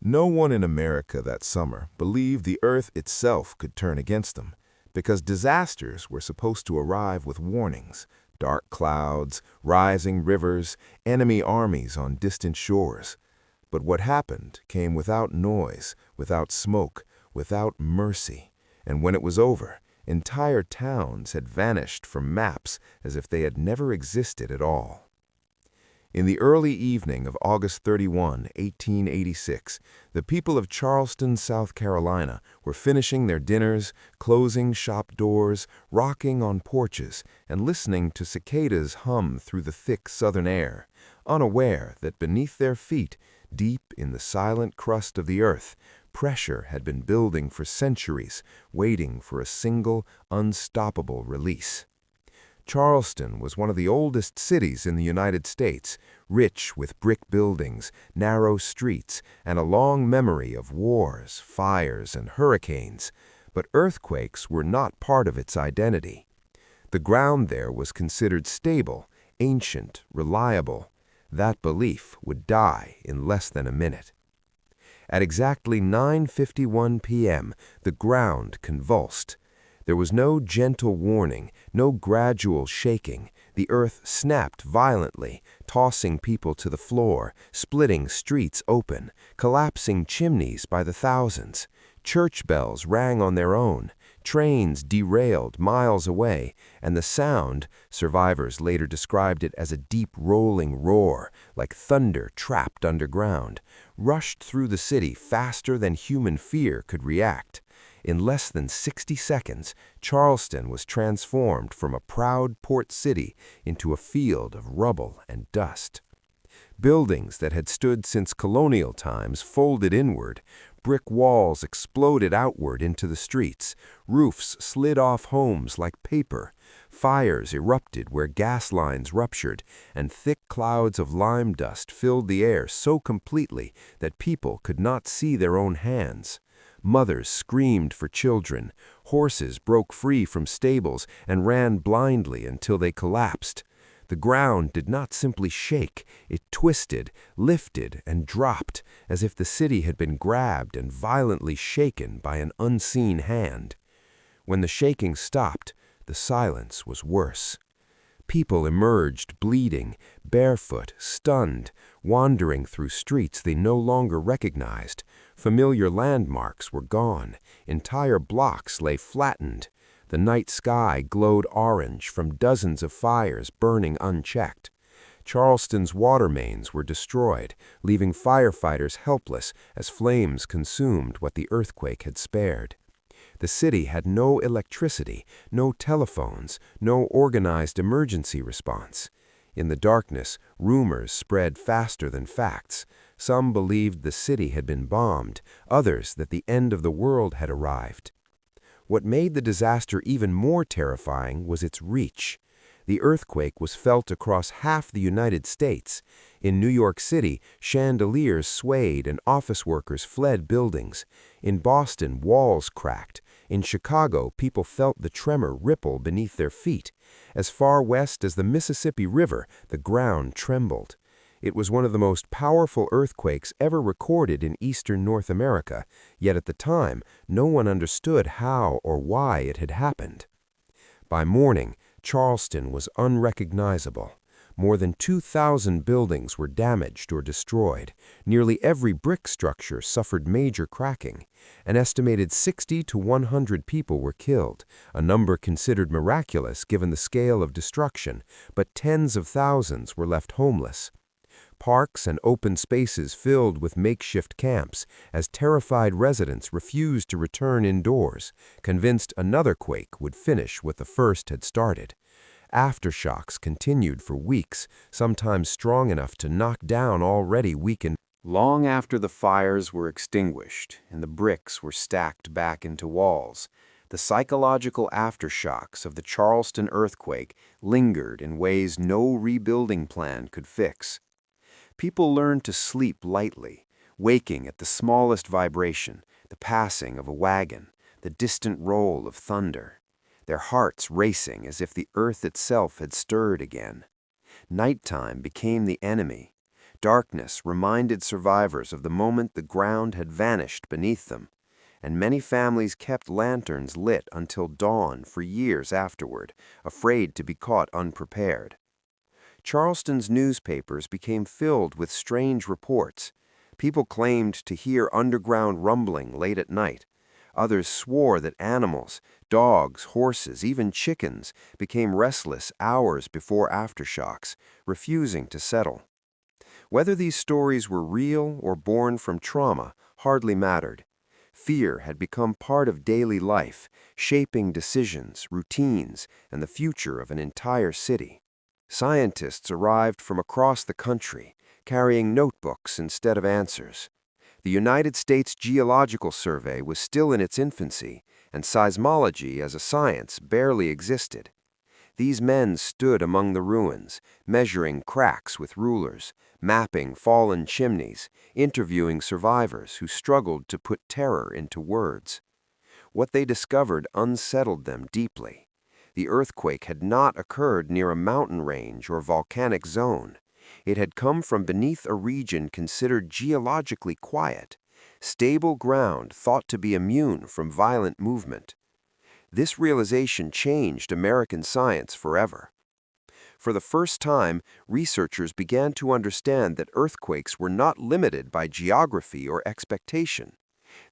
No one in America that summer believed the earth itself could turn against them, because disasters were supposed to arrive with warnings: dark clouds, rising rivers, enemy armies on distant shores. But what happened came without noise, without smoke, without mercy. And when it was over, entire towns had vanished from maps as if they had never existed at all. In the early evening of August 31, 1886, the people of Charleston, South Carolina, were finishing their dinners, closing shop doors, rocking on porches, and listening to cicadas hum through the thick southern air, unaware that beneath their feet, deep in the silent crust of the earth, pressure had been building for centuries, waiting for a single, unstoppable release. Charleston was one of the oldest cities in the United States, rich with brick buildings, narrow streets, and a long memory of wars, fires, and hurricanes. But earthquakes were not part of its identity. The ground there was considered stable, ancient, reliable. That belief would die in less than a minute. At exactly 9:51 p.m., the ground convulsed. There was no gentle warning, no gradual shaking. The earth snapped violently, tossing people to the floor, splitting streets open, collapsing chimneys by the thousands. Church bells rang on their own. Trains derailed miles away, and the sound, survivors later described it as a deep rolling roar, like thunder trapped underground, rushed through the city faster than human fear could react. In less than 60 seconds, Charleston was transformed from a proud port city into a field of rubble and dust. Buildings that had stood since colonial times folded inward, brick walls exploded outward into the streets, roofs slid off homes like paper, fires erupted where gas lines ruptured, and thick clouds of lime dust filled the air so completely that people could not see their own hands. Mothers screamed for children, horses broke free from stables and ran blindly until they collapsed. The ground did not simply shake, it twisted, lifted, and dropped, as if the city had been grabbed and violently shaken by an unseen hand. When the shaking stopped, the silence was worse. People emerged bleeding, barefoot, stunned, wandering through streets they no longer recognized. Familiar landmarks were gone. Entire blocks lay flattened. The night sky glowed orange from dozens of fires burning unchecked. Charleston's water mains were destroyed, leaving firefighters helpless as flames consumed what the earthquake had spared. The city had no electricity, no telephones, no organized emergency response. In the darkness, rumors spread faster than facts. Some believed the city had been bombed, others that the end of the world had arrived. What made the disaster even more terrifying was its reach. The earthquake was felt across half the United States. In New York City, chandeliers swayed and office workers fled buildings. In Boston, walls cracked. In Chicago, people felt the tremor ripple beneath their feet. As far west as the Mississippi River, the ground trembled. It was one of the most powerful earthquakes ever recorded in eastern North America, yet at the time, no one understood how or why it had happened. By morning, Charleston was unrecognizable. More than 2,000 buildings were damaged or destroyed. Nearly every brick structure suffered major cracking. An estimated 60 to 100 people were killed, a number considered miraculous given the scale of destruction, but tens of thousands were left homeless. Parks and open spaces filled with makeshift camps as terrified residents refused to return indoors, convinced another quake would finish what the first had started. Aftershocks continued for weeks, sometimes strong enough to knock down already weakened. Long after the fires were extinguished and the bricks were stacked back into walls, the psychological aftershocks of the Charleston earthquake lingered in ways no rebuilding plan could fix. People learned to sleep lightly, waking at the smallest vibration, the passing of a wagon, the distant roll of thunder, their hearts racing as if the earth itself had stirred again. Nighttime became the enemy. Darkness reminded survivors of the moment the ground had vanished beneath them, and many families kept lanterns lit until dawn for years afterward, afraid to be caught unprepared. Charleston's newspapers became filled with strange reports. People claimed to hear underground rumbling late at night. Others swore that animals, dogs, horses, even chickens, became restless hours before aftershocks, refusing to settle. Whether these stories were real or born from trauma hardly mattered. Fear had become part of daily life, shaping decisions, routines, and the future of an entire city. Scientists arrived from across the country, carrying notebooks instead of answers. The United States Geological Survey was still in its infancy, and seismology as a science barely existed. These men stood among the ruins, measuring cracks with rulers, mapping fallen chimneys, interviewing survivors who struggled to put terror into words. What they discovered unsettled them deeply. The earthquake had not occurred near a mountain range or volcanic zone. It had come from beneath a region considered geologically quiet, stable ground thought to be immune from violent movement. This realization changed American science forever. For the first time, researchers began to understand that earthquakes were not limited by geography or expectation.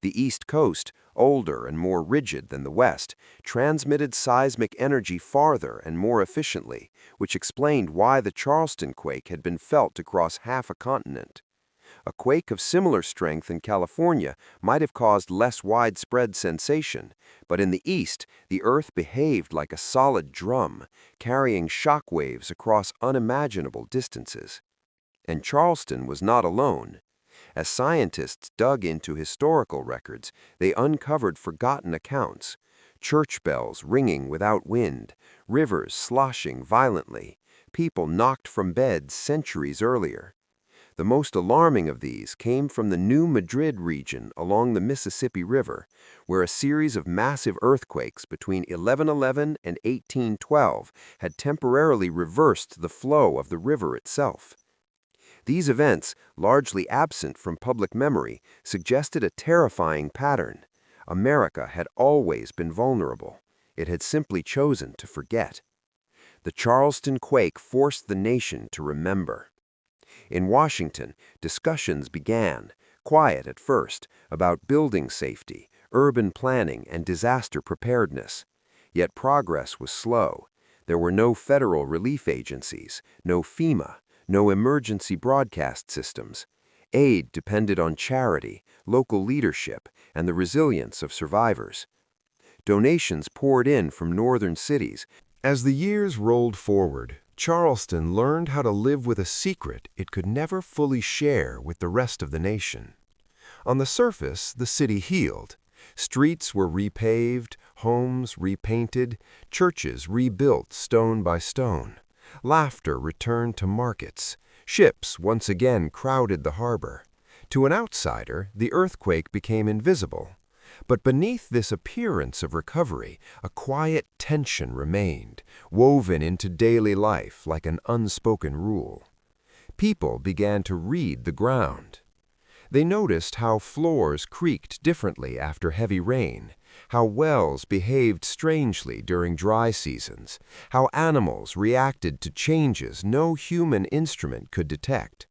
The East Coast, older and more rigid than the West, transmitted seismic energy farther and more efficiently, which explained why the Charleston quake had been felt across half a continent. A quake of similar strength in California might have caused less widespread sensation, but in the East, the Earth behaved like a solid drum, carrying shock waves across unimaginable distances. And Charleston was not alone. As scientists dug into historical records, they uncovered forgotten accounts: church bells ringing without wind, rivers sloshing violently, people knocked from beds centuries earlier. The most alarming of these came from the New Madrid region along the Mississippi River, where a series of massive earthquakes between 1111 and 1812 had temporarily reversed the flow of the river itself. These events, largely absent from public memory, suggested a terrifying pattern. America had always been vulnerable. It had simply chosen to forget. The Charleston quake forced the nation to remember. In Washington, discussions began, quiet at first, about building safety, urban planning, and disaster preparedness. Yet progress was slow. There were no federal relief agencies, no FEMA, no emergency broadcast systems. Aid depended on charity, local leadership, and the resilience of survivors. Donations poured in from northern cities. As the years rolled forward, Charleston learned how to live with a secret it could never fully share with the rest of the nation. On the surface, the city healed. Streets were repaved, homes repainted, churches rebuilt stone by stone. Laughter returned to markets. Ships once again crowded the harbor. To an outsider, the earthquake became invisible. But beneath this appearance of recovery, a quiet tension remained, woven into daily life like an unspoken rule. People began to read the ground. They noticed how floors creaked differently after heavy rain, how wells behaved strangely during dry seasons, how animals reacted to changes no human instrument could detect.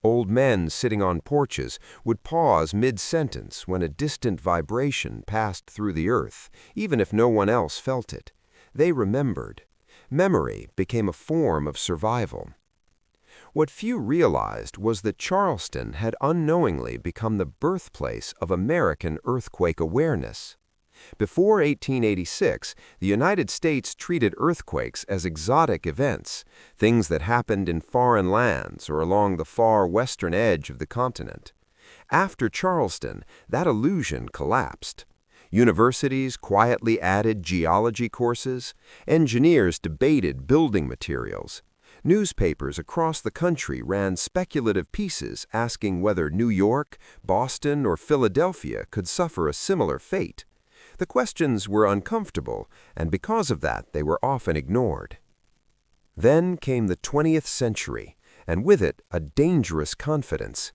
Old men sitting on porches would pause mid-sentence when a distant vibration passed through the earth, even if no one else felt it. They remembered. Memory became a form of survival. What few realized was that Charleston had unknowingly become the birthplace of American earthquake awareness. Before 1886, the United States treated earthquakes as exotic events, things that happened in foreign lands or along the far western edge of the continent. After Charleston, that illusion collapsed. Universities quietly added geology courses, engineers debated building materials. Newspapers across the country ran speculative pieces asking whether New York, Boston, or Philadelphia could suffer a similar fate. The questions were uncomfortable, and because of that, they were often ignored. Then came the 20th century, and with it a dangerous confidence.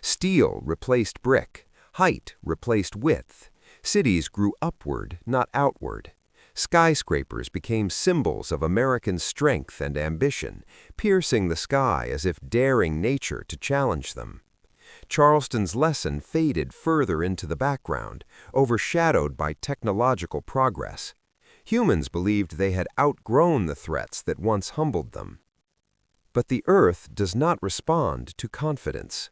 Steel replaced brick, height replaced width. Cities grew upward, not outward. Skyscrapers became symbols of American strength and ambition, piercing the sky as if daring nature to challenge them. Charleston's lesson faded further into the background, overshadowed by technological progress. Humans believed they had outgrown the threats that once humbled them. But the Earth does not respond to confidence.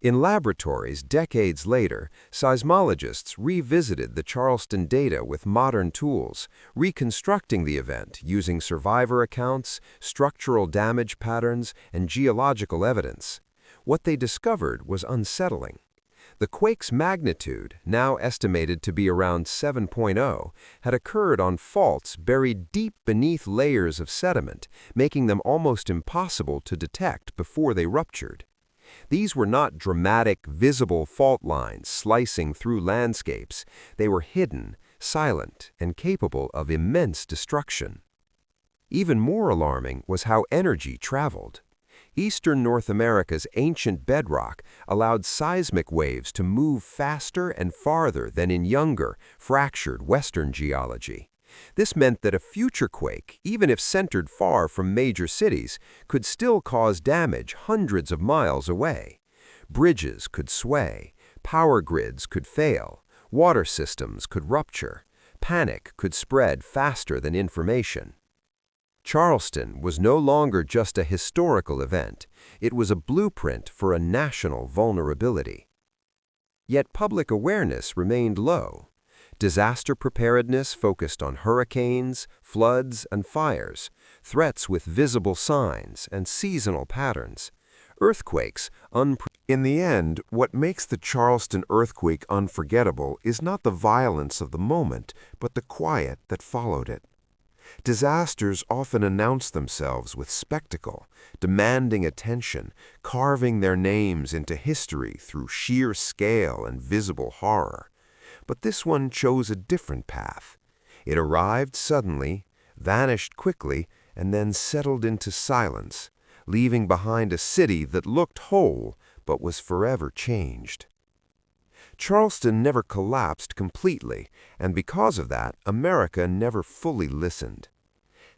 In laboratories decades later, seismologists revisited the Charleston data with modern tools, reconstructing the event using survivor accounts, structural damage patterns, and geological evidence. What they discovered was unsettling. The quake's magnitude, now estimated to be around 7.0, had occurred on faults buried deep beneath layers of sediment, making them almost impossible to detect before they ruptured. These were not dramatic, visible fault lines slicing through landscapes. They were hidden, silent, and capable of immense destruction. Even more alarming was how energy traveled. Eastern North America's ancient bedrock allowed seismic waves to move faster and farther than in younger, fractured Western geology. This meant that a future quake, even if centered far from major cities, could still cause damage hundreds of miles away. Bridges could sway, power grids could fail, water systems could rupture, panic could spread faster than information. Charleston was no longer just a historical event, it was a blueprint for a national vulnerability. Yet public awareness remained low. Disaster preparedness focused on hurricanes, floods, and fires, threats with visible signs and seasonal patterns. Earthquakes, In the end, what makes the Charleston earthquake unforgettable is not the violence of the moment, but the quiet that followed it. Disasters often announce themselves with spectacle, demanding attention, carving their names into history through sheer scale and visible horror. But this one chose a different path. It arrived suddenly, vanished quickly, and then settled into silence, leaving behind a city that looked whole but was forever changed. Charleston never collapsed completely, and because of that, America never fully listened.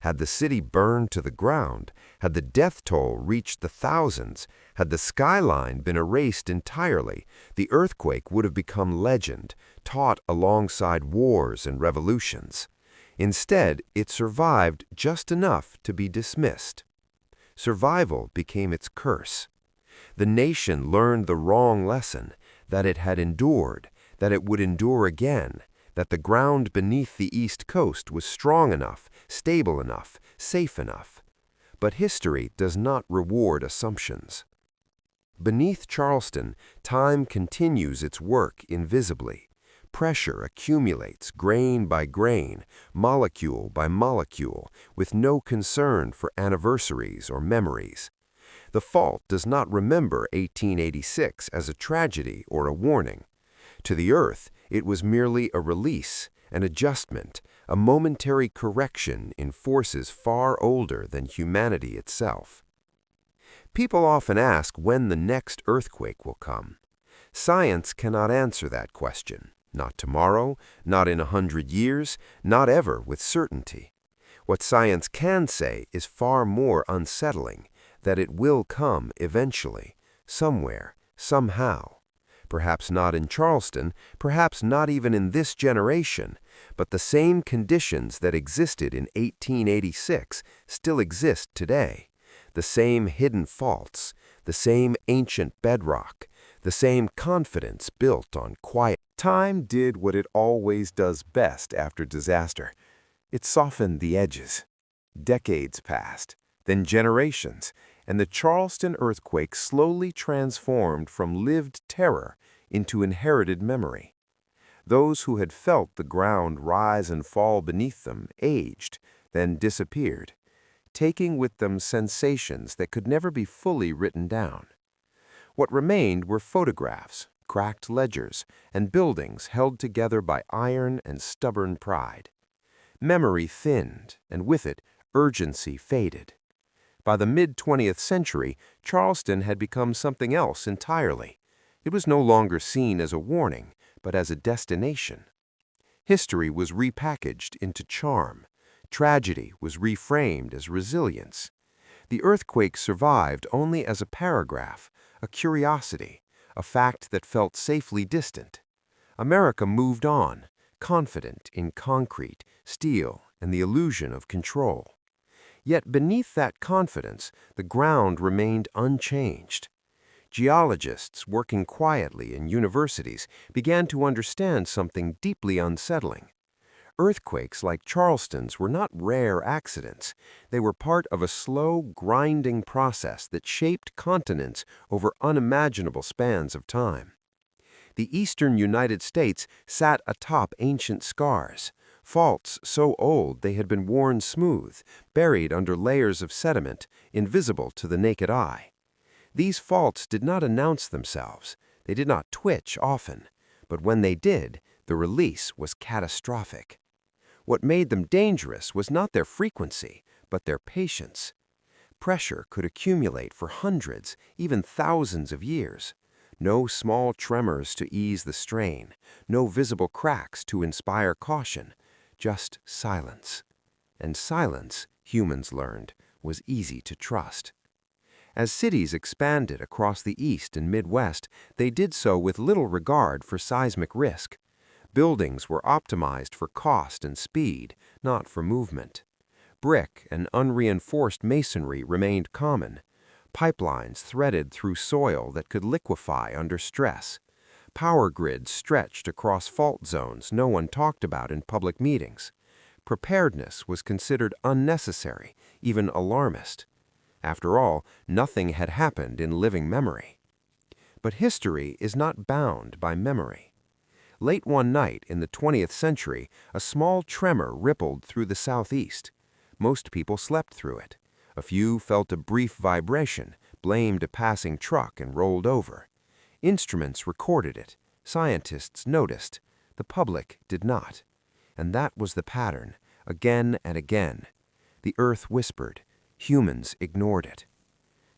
Had the city burned to the ground, had the death toll reached the thousands, had the skyline been erased entirely, the earthquake would have become legend, taught alongside wars and revolutions. Instead, it survived just enough to be dismissed. Survival became its curse. The nation learned the wrong lesson, that it had endured, that it would endure again, that the ground beneath the East Coast was strong enough, stable enough, safe enough. But history does not reward assumptions. Beneath Charleston, time continues its work invisibly. Pressure accumulates grain by grain, molecule by molecule, with no concern for anniversaries or memories. The fault does not remember 1886 as a tragedy or a warning. To the Earth, it was merely a release, an adjustment, a momentary correction in forces far older than humanity itself. People often ask when the next earthquake will come. Science cannot answer that question. Not tomorrow, not in 100 years, not ever with certainty. What science can say is far more unsettling, that it will come eventually, somewhere, somehow. Perhaps not in Charleston, perhaps not even in this generation, but the same conditions that existed in 1886 still exist today. The same hidden faults, the same ancient bedrock, the same confidence built on quiet. Time did what it always does best after disaster. It softened the edges. Decades passed, then generations, and the Charleston earthquake slowly transformed from lived terror into inherited memory. Those who had felt the ground rise and fall beneath them aged, then disappeared, taking with them sensations that could never be fully written down. What remained were photographs, cracked ledgers, and buildings held together by iron and stubborn pride. Memory thinned, and with it, urgency faded. By the mid-20th century, Charleston had become something else entirely. It was no longer seen as a warning, but as a destination. History was repackaged into charm. Tragedy was reframed as resilience. The earthquake survived only as a paragraph, a curiosity, a fact that felt safely distant. America moved on, confident in concrete, steel, and the illusion of control. Yet beneath that confidence, the ground remained unchanged. Geologists working quietly in universities began to understand something deeply unsettling. Earthquakes like Charleston's were not rare accidents. They were part of a slow, grinding process that shaped continents over unimaginable spans of time. The eastern United States sat atop ancient scars, faults so old they had been worn smooth, buried under layers of sediment, invisible to the naked eye. These faults did not announce themselves. They did not twitch often, but when they did, the release was catastrophic. What made them dangerous was not their frequency, but their patience. Pressure could accumulate for hundreds, even thousands of years. No small tremors to ease the strain, no visible cracks to inspire caution, just silence. And silence, humans learned, was easy to trust. As cities expanded across the East and Midwest, they did so with little regard for seismic risk. Buildings were optimized for cost and speed, not for movement. Brick and unreinforced masonry remained common. Pipelines threaded through soil that could liquefy under stress. Power grids stretched across fault zones no one talked about in public meetings. Preparedness was considered unnecessary, even alarmist. After all, nothing had happened in living memory. But history is not bound by memory. Late one night in the 20th century, a small tremor rippled through the southeast. Most people slept through it. A few felt a brief vibration, blamed a passing truck, and rolled over. Instruments recorded it. Scientists noticed. The public did not. And that was the pattern, again and again. The earth whispered. Humans ignored it.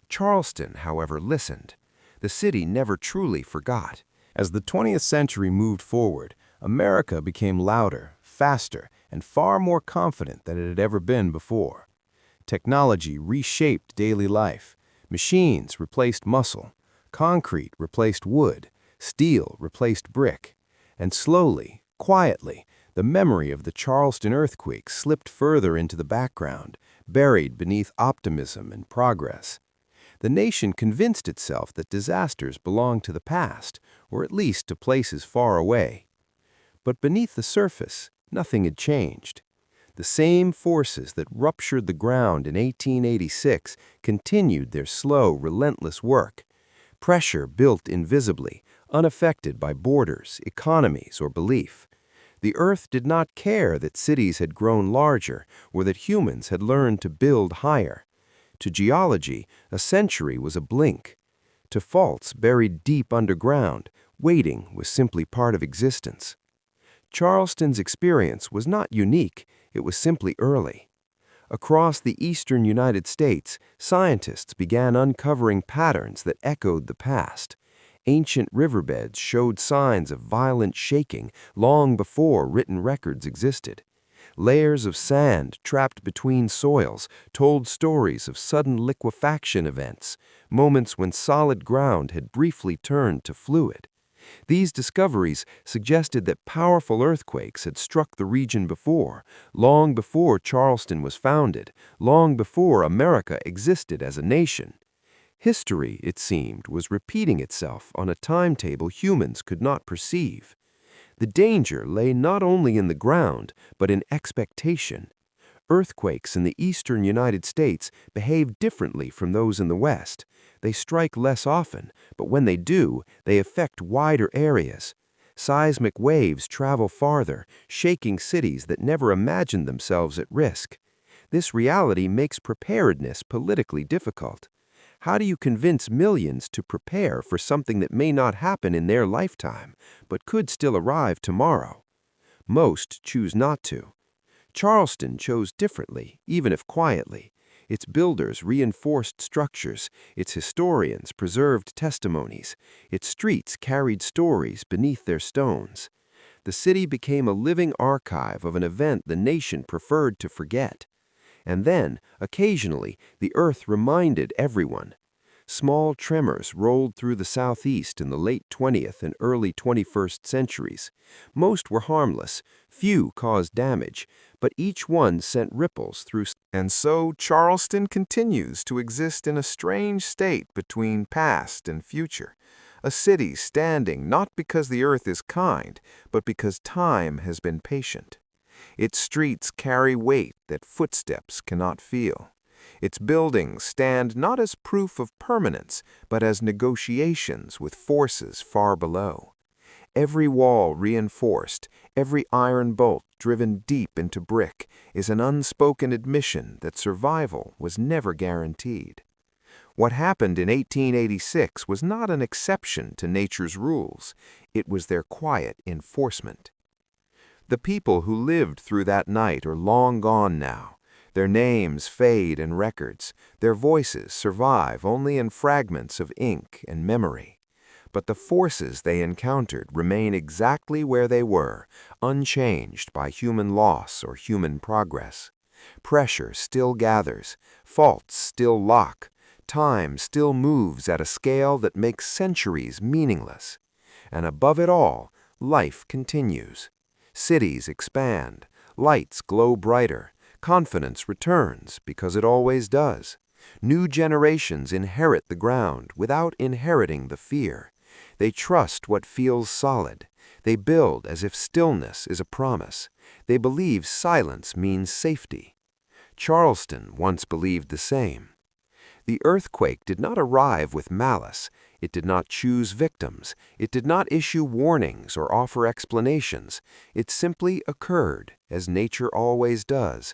Charleston, however, listened. The city never truly forgot. As the 20th century moved forward, America became louder, faster, and far more confident than it had ever been before. Technology reshaped daily life. Machines replaced muscle. Concrete replaced wood. Steel replaced brick. And slowly, quietly, the memory of the Charleston earthquake slipped further into the background, buried beneath optimism and progress. The nation convinced itself that disasters belonged to the past, or at least to places far away. But beneath the surface, nothing had changed. The same forces that ruptured the ground in 1886 continued their slow, relentless work. Pressure built invisibly, unaffected by borders, economies, or belief. The earth did not care that cities had grown larger or that humans had learned to build higher. To geology, a century was a blink. To faults buried deep underground, waiting was simply part of existence. Charleston's experience was not unique, it was simply early. Across the eastern United States, scientists began uncovering patterns that echoed the past. Ancient riverbeds showed signs of violent shaking long before written records existed. Layers of sand trapped between soils told stories of sudden liquefaction events, moments when solid ground had briefly turned to fluid. These discoveries suggested that powerful earthquakes had struck the region before, long before Charleston was founded, long before America existed as a nation. History, it seemed, was repeating itself on a timetable humans could not perceive. The danger lay not only in the ground, but in expectation. Earthquakes in the eastern United States behave differently from those in the West. They strike less often, but when they do, they affect wider areas. Seismic waves travel farther, shaking cities that never imagined themselves at risk. This reality makes preparedness politically difficult. How do you convince millions to prepare for something that may not happen in their lifetime, but could still arrive tomorrow? Most choose not to. Charleston chose differently, even if quietly. Its builders reinforced structures, its historians preserved testimonies, its streets carried stories beneath their stones. The city became a living archive of an event the nation preferred to forget. And then, occasionally, the earth reminded everyone. Small tremors rolled through the southeast in the late 20th and early 21st centuries. Most were harmless, few caused damage, but each one sent ripples through. And so Charleston continues to exist in a strange state between past and future, a city standing not because the earth is kind, but because time has been patient. Its streets carry weight that footsteps cannot feel. Its buildings stand not as proof of permanence, but as negotiations with forces far below. Every wall reinforced, every iron bolt driven deep into brick is an unspoken admission that survival was never guaranteed. What happened in 1886 was not an exception to nature's rules, it was their quiet enforcement. The people who lived through that night are long gone now. Their names fade in records, their voices survive only in fragments of ink and memory. But the forces they encountered remain exactly where they were, unchanged by human loss or human progress. Pressure still gathers, faults still lock, time still moves at a scale that makes centuries meaningless. And above it all, life continues. Cities expand, lights glow brighter, confidence returns because it always does. New generations inherit the ground without inheriting the fear. They trust what feels solid. They build as if stillness is a promise. They believe silence means safety. Charleston once believed the same. The earthquake did not arrive with malice. It did not choose victims. It did not issue warnings or offer explanations. It simply occurred, as nature always does,